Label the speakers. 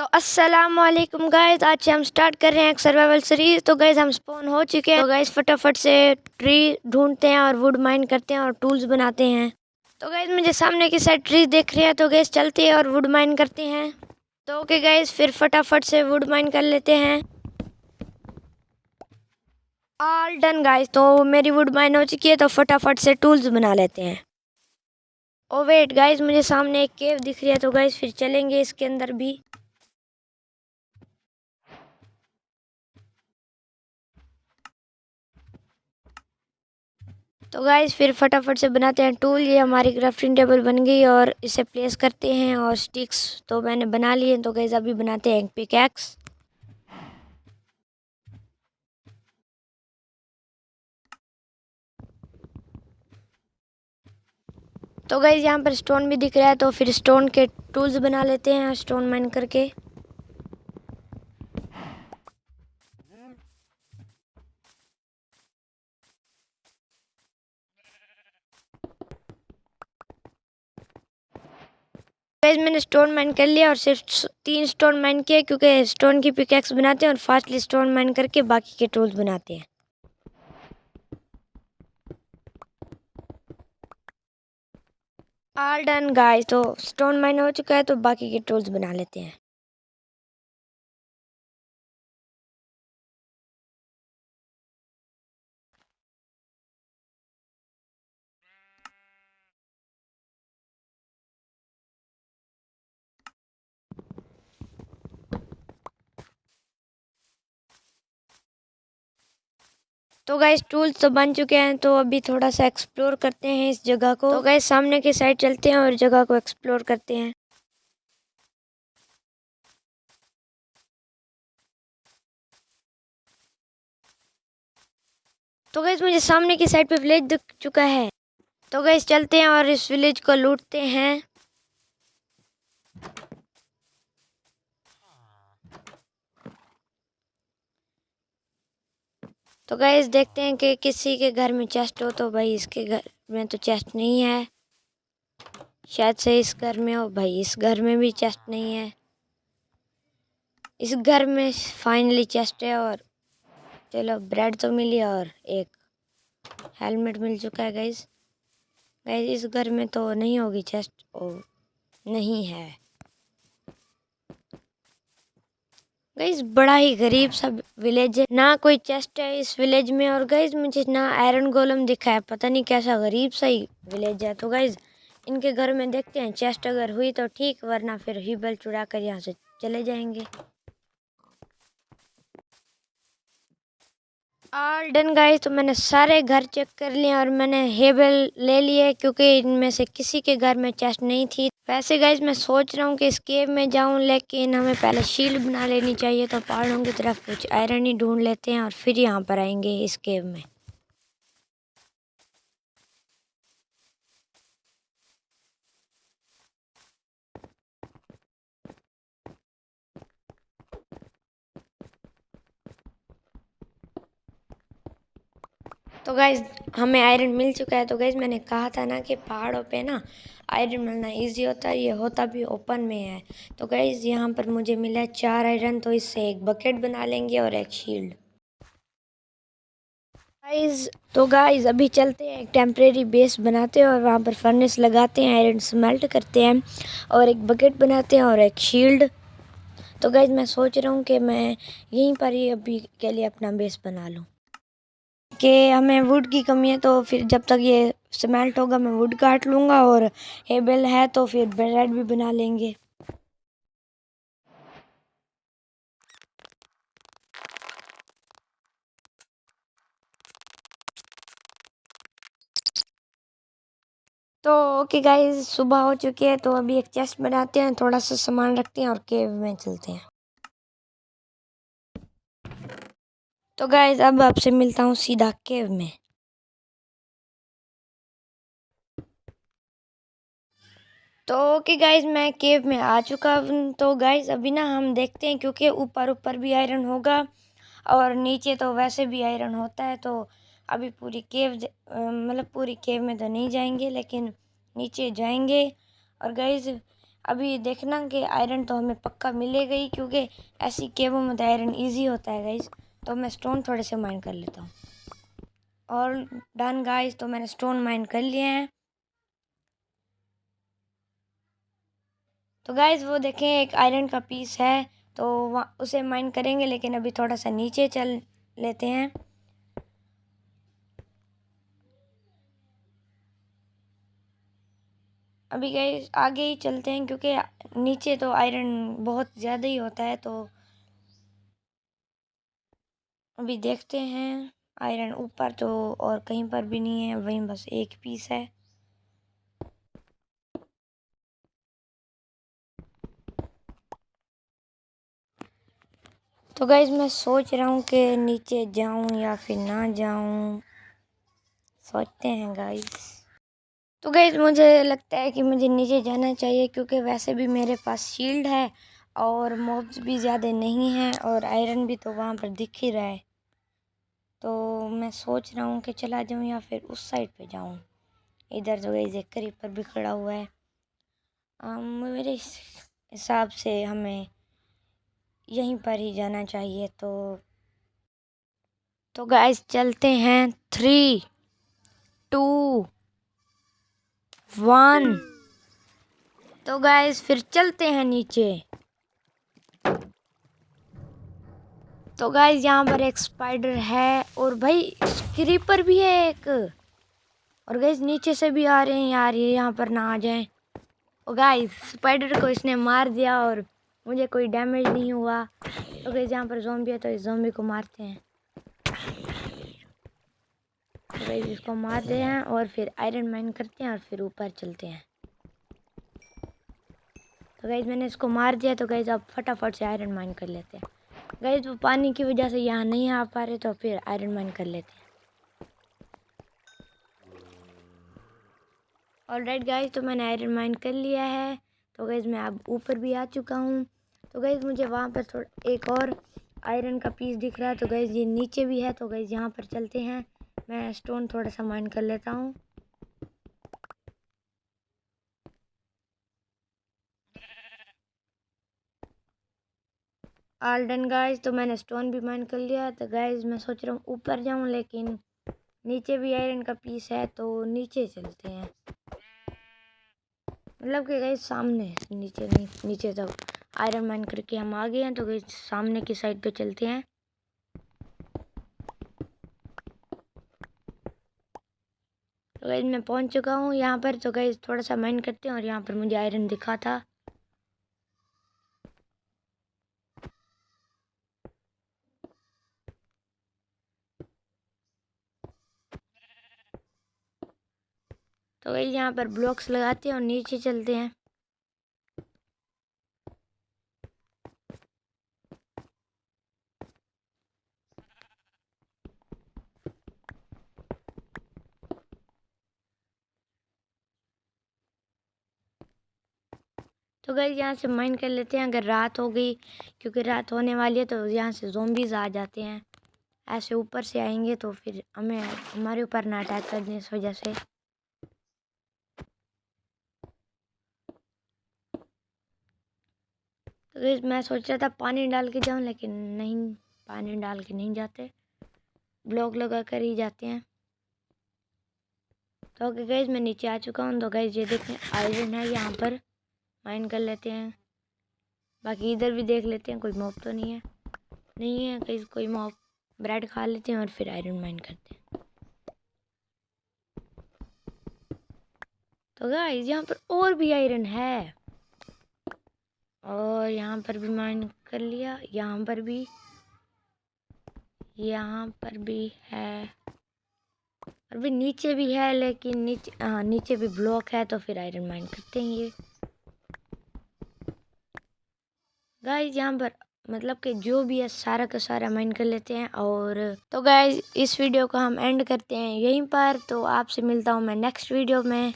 Speaker 1: तो अस्सलाम वालेकुम गाइस, आज से हम स्टार्ट कर रहे हैं एक सर्वाइवल सीरीज। तो गाइस हम स्पॉन हो चुके हैं। तो गाइस फटाफट से ट्री ढूंढते हैं और वुड माइन करते हैं और टूल्स बनाते हैं। तो गाइस मुझे सामने की साइड ट्री दिख रही है, तो गाइस चलते हैं और वुड माइन करते हैं। तो ओके गाइस, फिर फटाफट से वुड माइन कर लेते हैं। ऑल डन गाइस, तो मेरी वुड माइन हो चुकी है, तो फटाफट से टूल्स बना लेते हैं। ओ वेट गाइस, मुझे सामने एक केव दिख रही है, तो गाइस फिर चलेंगे इसके अंदर भी। तो गाइस फिर फटाफट से बनाते हैं टूल। ये हमारी क्राफ्टिंग टेबल बन गई और इसे प्लेस करते हैं। और स्टिक्स तो मैंने बना लिए, तो गाइस अभी बनाते हैं एक पिकैक्स। तो गाइस यहाँ पर स्टोन भी दिख रहा है, तो फिर स्टोन के टूल्स बना लेते हैं स्टोन माइन करके। गाइस मैंने स्टोन माइन कर लिया और सिर्फ 3 स्टोन माइन किए, क्योंकि स्टोन की पिकैक्स बनाते हैं और फास्टली स्टोन माइन करके बाकी के टूल्स बनाते हैं। ऑल डन गाइस, तो स्टोन माइन हो चुका है, तो बाकी के टूल्स बना लेते हैं। तो गाइस टूल्स तो बन चुके हैं, तो अभी थोड़ा सा एक्सप्लोर करते हैं इस जगह को। तो गाइस सामने की साइड चलते हैं और जगह को एक्सप्लोर करते हैं। तो गाइस मुझे सामने की साइड पे विलेज दिख चुका है, तो गाइस चलते हैं और इस विलेज को लूटते हैं। तो गाइस देखते हैं कि किसी के घर में चेस्ट हो। तो भाई इसके घर में तो चेस्ट नहीं है, शायद से इस घर में हो। भाई इस घर में भी चेस्ट नहीं है। इस घर में फाइनली चेस्ट है, और चलो ब्रेड तो मिली और एक हेलमेट मिल चुका है गाइस। गाइस इस घर में तो नहीं होगी चेस्ट, ओ नहीं है। गाइस बड़ा ही गरीब सा विलेज है, ना कोई चेस्ट है इस विलेज में। और गाइस मुझे ना आयरन गोलम दिखा है, पता नहीं कैसा गरीब सा ही विलेज है। तो गाइस इनके घर में देखते हैं, चेस्ट अगर हुई तो ठीक, वरना फिर हीबल चुरा कर यहाँ से चले जाएंगे। ऑल डन गाइस, तो मैंने सारे घर चेक कर लिए और मैंने हेबल ले लिए, क्योंकि इनमें से किसी के घर में चेस्ट नहीं थी। वैसे गाइस मैं सोच रहा हूँ कि इस केव में जाऊँ, लेकिन हमें पहले शील्ड बना लेनी चाहिए। तो पहाड़ों की तरफ कुछ आयरन ही ढूंढ लेते हैं और फिर यहाँ पर आएंगे इस केव में। तो गाइज हमें आयरन मिल चुका है। तो गाइज मैंने कहा था ना कि पहाड़ों पे ना आयरन मिलना इजी होता है, ये होता भी ओपन में है। तो गाइज यहाँ पर मुझे मिला है 4 आयरन, तो इससे एक बकेट बना लेंगे और एक शील्ड। गाइज अभी चलते हैं, एक टेम्परेरी बेस बनाते हैं और वहाँ पर फर्नेस लगाते हैं, आयरन स्मेल्ट करते हैं और एक बकेट बनाते हैं और एक शील्ड। तो गाइज मैं सोच रहा हूँ कि मैं यहीं पर ही अभी के लिए अपना बेस बना लूँ, कि हमें वुड की कमी है। तो फिर जब तक ये स्मेल्ट होगा मैं वुड काट लूँगा, और हेबल है तो फिर ब्रेड भी बना लेंगे। तो ओके गाइस, सुबह हो चुकी है, तो अभी एक चेस्ट बनाते हैं, थोड़ा सा सामान रखते हैं और केव में चलते हैं। तो गाइस अब आपसे मिलता हूँ सीधा केव में। तो ओके गाइस, मैं केव में आ चुका हूँ। तो गाइस अभी ना हम देखते हैं, क्योंकि ऊपर ऊपर भी आयरन होगा और नीचे तो वैसे भी आयरन होता है। तो अभी पूरी केव मतलब पूरी केव में तो नहीं जाएंगे, लेकिन नीचे जाएंगे। और गाइस अभी देखना कि आयरन तो हमें पक्का मिलेगा ही, क्योंकि ऐसी केवों में तो आयरन ईजी होता है गाइस। तो मैं स्टोन थोड़े से माइन कर लेता हूँ। और डन गाइस, तो मैंने स्टोन माइन कर लिए हैं। तो गाइस वो देखें, एक आयरन का पीस है, तो उसे माइन करेंगे, लेकिन अभी थोड़ा सा नीचे चल लेते हैं। अभी गाइस आगे ही चलते हैं, क्योंकि नीचे तो आयरन बहुत ज़्यादा ही होता है। तो अभी देखते हैं, आयरन ऊपर तो और कहीं पर भी नहीं है, वहीं बस एक पीस है। तो गाइस मैं सोच रहा हूँ कि नीचे जाऊँ या फिर ना जाऊँ, सोचते हैं गाइस। तो गाइस मुझे लगता है कि मुझे नीचे जाना चाहिए, क्योंकि वैसे भी मेरे पास शील्ड है और मॉब्स भी ज़्यादा नहीं हैं और आयरन भी तो वहाँ पर दिख ही रहा है। तो मैं सोच रहा हूँ कि चला जाऊँ या फिर उस साइड पे जाऊँ। इधर तो गाइस एक क्रीपर भी खड़ा हुआ है। मेरे हिसाब से हमें यहीं पर ही जाना चाहिए। तो गाइस चलते हैं, 3, 2, 1। तो गाइस फिर चलते हैं नीचे। तो गाइस यहाँ पर एक स्पाइडर है और भाई क्रीपर भी है एक। और गाइस नीचे से भी आ रहे हैं यार, ये यहाँ पर ना आ जाएं। और गाइस स्पाइडर को इसने मार दिया और मुझे कोई डैमेज नहीं हुआ। तो गाइस यहाँ पर ज़ॉम्बी है, तो इस ज़ॉम्बी को मारते हैं। तो गाइस इसको मार रहे हैं और फिर आयरन माइन करते हैं और फिर ऊपर चलते हैं। तो गाइस मैंने इसको मार दिया। तो गाइस अब फटाफट से आयरन माइन कर लेते हैं। गाइस वो पानी की वजह से यहाँ नहीं आ पा रहे, तो फिर आयरन माइन कर लेते हैं। ऑलराइट गाइस, तो मैंने आयरन माइन कर लिया है। तो गाइस मैं अब ऊपर भी आ चुका हूँ। तो गाइस मुझे वहाँ पर थोड़ा एक और आयरन का पीस दिख रहा है। तो गाइस ये नीचे भी है। तो गाइस यहाँ पर चलते हैं, मैं स्टोन थोड़ा सा माइन कर लेता हूँ। ऑल डन गाइस, तो मैंने स्टोन भी माइन कर लिया। तो गाइस मैं सोच रहा हूँ ऊपर जाऊँ, लेकिन नीचे भी आयरन का पीस है, तो नीचे चलते हैं। मतलब कि गाइस सामने, नीचे नहीं, नीचे तो आयरन माइन करके हम आ गए हैं। तो गाइस सामने की साइड पे चलते हैं। तो गाइस मैं पहुंच चुका हूँ यहाँ पर। तो गाइस थोड़ा सा माइन करते हैं और यहाँ पर मुझे आयरन दिखा था। तो गाइस यहाँ पर ब्लॉक्स लगाते हैं और नीचे चलते हैं। तो गाइस यहाँ से माइन कर लेते हैं, अगर रात हो गई, क्योंकि रात होने वाली है। तो यहाँ से ज़ॉम्बीज़ आ जाते हैं, ऐसे ऊपर से आएंगे, तो फिर हमारे ऊपर ना अटैक कर दें, इस वजह से। तो गाइस मैं सोच रहा था पानी डाल के जाऊँ, लेकिन नहीं, पानी डाल के नहीं जाते, ब्लॉक लगा कर ही जाते हैं। तो ओके गाइस मैं नीचे आ चुका हूँ। तो गाइस ये देखें आयरन है, यहाँ पर माइन कर लेते हैं। बाकी इधर भी देख लेते हैं, कोई मॉब तो नहीं है। नहीं है गाइस कोई मॉब। ब्रेड खा लेते हैं और फिर आयरन माइन करते हैं। तो गाइस यहाँ पर और भी आयरन है, और यहाँ पर भी माइन कर लिया, यहाँ पर भी है, और भी नीचे भी है, लेकिन नीचे भी ब्लॉक है, तो फिर आयरन माइन करते हैं ये गाइस। यहाँ पर मतलब कि जो भी है सारा का सारा माइन कर लेते हैं। और तो गाइस इस वीडियो को हम एंड करते हैं यहीं पर। तो आपसे मिलता हूँ मैं नेक्स्ट वीडियो में।